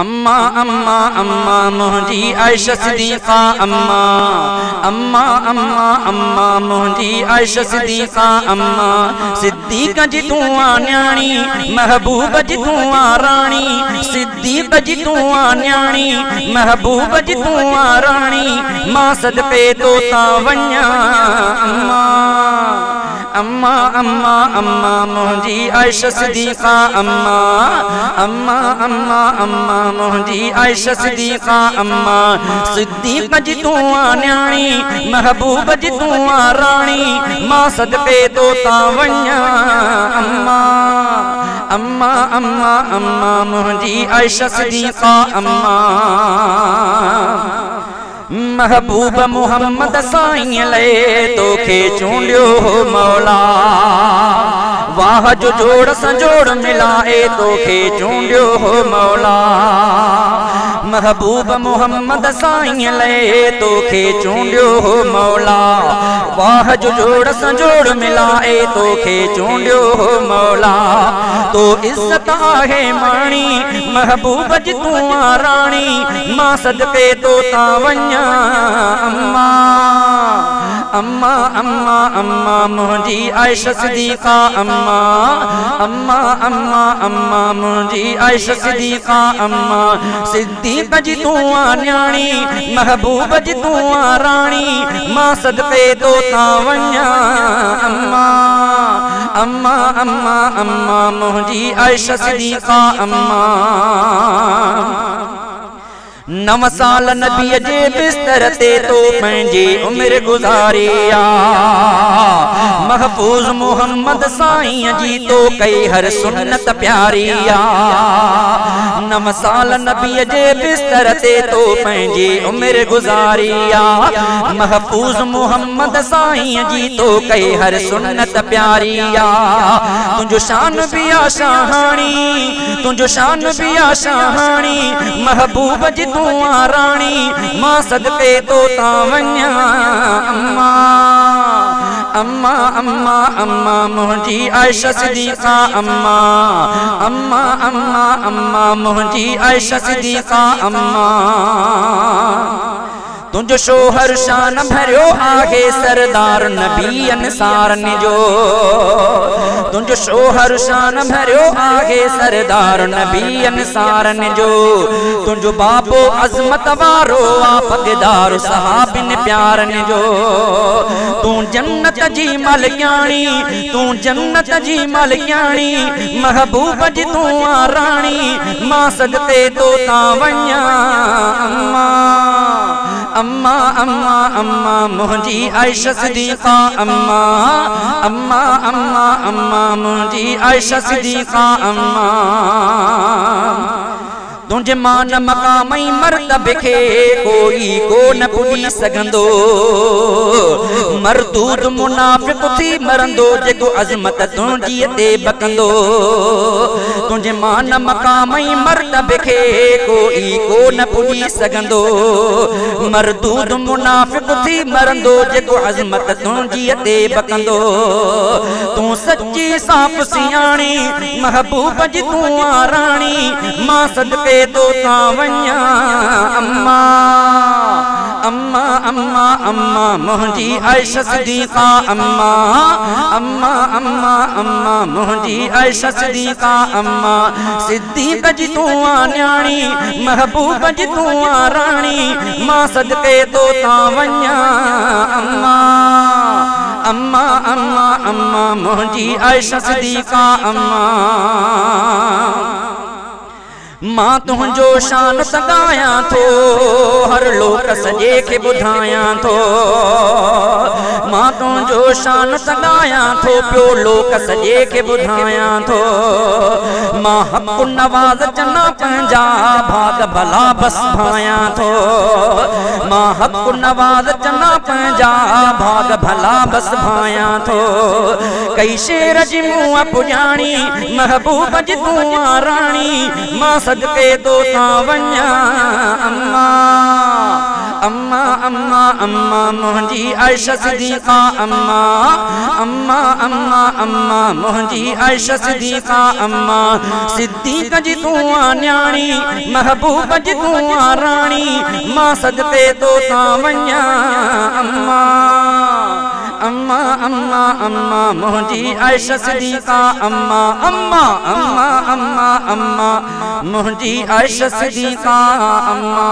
अम्मा अम्मा अम्मा मुंहिंजी आयशा सिद्दीक़ा अम्मा अम्मा अम्मा अम्मा मुंहिंजी आयशा सिद्दीक़ा अम्मा सिद्दीक़ जी तूं आ न्याणी महबूब जी तूं आ राणी सिद्दीक़ जी तूं आ न्याणी महबूब जी तूं आ राणी मां सदके तो ता वञा अम्मा अम्मा अम्मा अम्मा मुंहिंजी आयशा सिद्दीक़ा अम्मा अम्मा अम्मा अम्मा मुंहिंजी आयशा सिद्दीक़ा अम्मा सिद्दीक़ जी तूं आ न्याणी महबूब जी तूं आ राणी मां सदके तो ता वञा अम्मा अम्मा अम्मा अम्मा मुंहिंजी आयशा सिद्दीक़ा अम्मा महबूब मुहम्मद साईं ले तोखे चूंडियो मौला वाह जो जोड़ संजोड़ मिलाए तोखे चूंडियो मौला महबूब मुहम्मद साईं ले तोखे चूंडियो मौला वाह जो जोड़ संजोड़ मिलाए तोखे चूंडियो मौला तो इज्जत आहे माणी महबूब जी तूं आ राणी मां सदके तो ता वञा अम्मा अम्मा अम्मा अम्मा मुंहिंजी आयशा सिद्दीक़ा अम्मा अम्मा अम्मा अम्मा मुंहिंजी आयशा सिद्दीक़ा अम्मा सिद्दीक़ जी तूं आ न्याणी महबूब जी तूं आ राणी मां सदके तो ता वञा अम्मा अम्मा अम्मा अम्मा मुंहिंजी आयशा सिद्दीक़ा अम्मा 9 साल नबी जे बिस्तर ते तो पंहिंजी उम्र गुजारिया महफूज मुहम्मद साईं जी तो कई हर सुन्नत प्यारिया 9 साल नबी जे बिस्तर ते तो पंहिंजी उम्र गुजारिया महफूज मुहम्मद साईं जी तो कई हर सुन्नत प्यारिया तुंहिंजो शान भी आ शाहाणी तुंहिंजो शान भी आ शाहाणी महबूब जी तूं आ राणी मां सदके तो ता वञा अम्मा अम्मा अम्मा अम्मा मुंहिंजी आयशा सिद्दीक़ा अम्मा अम्मा अम्मा अम्मा मुंहिंजी आयशा सिद्दीक़ा अम्मा तुंहिंजो शोहर शान भरियो आहे सरदार नबी अंसार जो तुंहिंजो शोहर शान भरियो आहे सरदार नबी अंसार जो तुंहिंजो बाबो अज़मत वारो आ पगदार सहाबिन प्यारन जो तूं जन्नत जी मालिकाणी तूं जन्नत जी मालिकाणी महबूब जी तूं आ राणी मां सदके तो ता वञा अम्मा अम्मा अम्मा अम्मा मुंहिंजी आयशा सिद्दीक़ा अम्मा अम्मा अम्मा अम्मा मुंहिंजी आयशा सिद्दीक़ा अम्मा तुंहिंजे मान मक़ाम ऐं मर्तबे खे कोई को न पुॼी सघंदो मरदूद मुनाफ़िक़ थी मरंदो जेको अज़मत तुंहिंजी ते बकंदो तुंहिंजे मान मक़ाम ऐं मर्तबे खे कोई को न पुॼी सघंदो मरदूद मुनाफ़िक़ थी मरंदो जेको अज़मत तुंहिंजी ते बकंदो तूं सच्ची साफ़ सियाणी महबूब जी तूं आ राणी मां सदके तो ता वञा अम्मा अम्मा अम्मा अम्मा मुंहिंजी आयशा सिद्दीक़ा अम्मा अम्मा अम्मा अम्मा मुंहिंजी आयशा सिद्दीक़ा अम्मा सिद्दीक़ जी तूं आ न्याणी महबूब जी तूं आ राणी मां सदके तो ता वञा अम्मा अम्मा अम्मा अम्मा मुंहिंजी आयशा सिद्दीक़ा अम्मा मां तुंहिंजो शान सगायां थो हर लोक सॼे खे ॿुधायां थो मां तुंहिंजो शान सगायां थो पियो लोक सॼे खे ॿुधायां थो मां हक़ नवाज़ चना पंहिंजा भाग भला बस भायां थो मां हक़ नवाज़ चना पंहिंजा भाग भला बस भायां थो कई शेर जी मुंहुं पुॼाणी महबूब जी तूं आ राणी मां सदके तो ता वञा अम्मा अम्मा अम्मा अम्मा मुंहिंजी आयशा सिद्दीक़ा अम्मा अम्मा अम्मा अम्मा मुंहिंजी आयशा सिद्दीक़ा अम्मा सिद्दीक़ जी तूं आ न्याणी महबूब जी तूं आ राणी मां सदके तो ता वञा अम्मा अम्मा अम्मा अम्मा मुंहिंजी आयशा सिद्दीक़ा अम्मा अम्मा अम्मा अम्मा अम्मा मुंहिंजी आयशा सिद्दीक़ा अम्मा।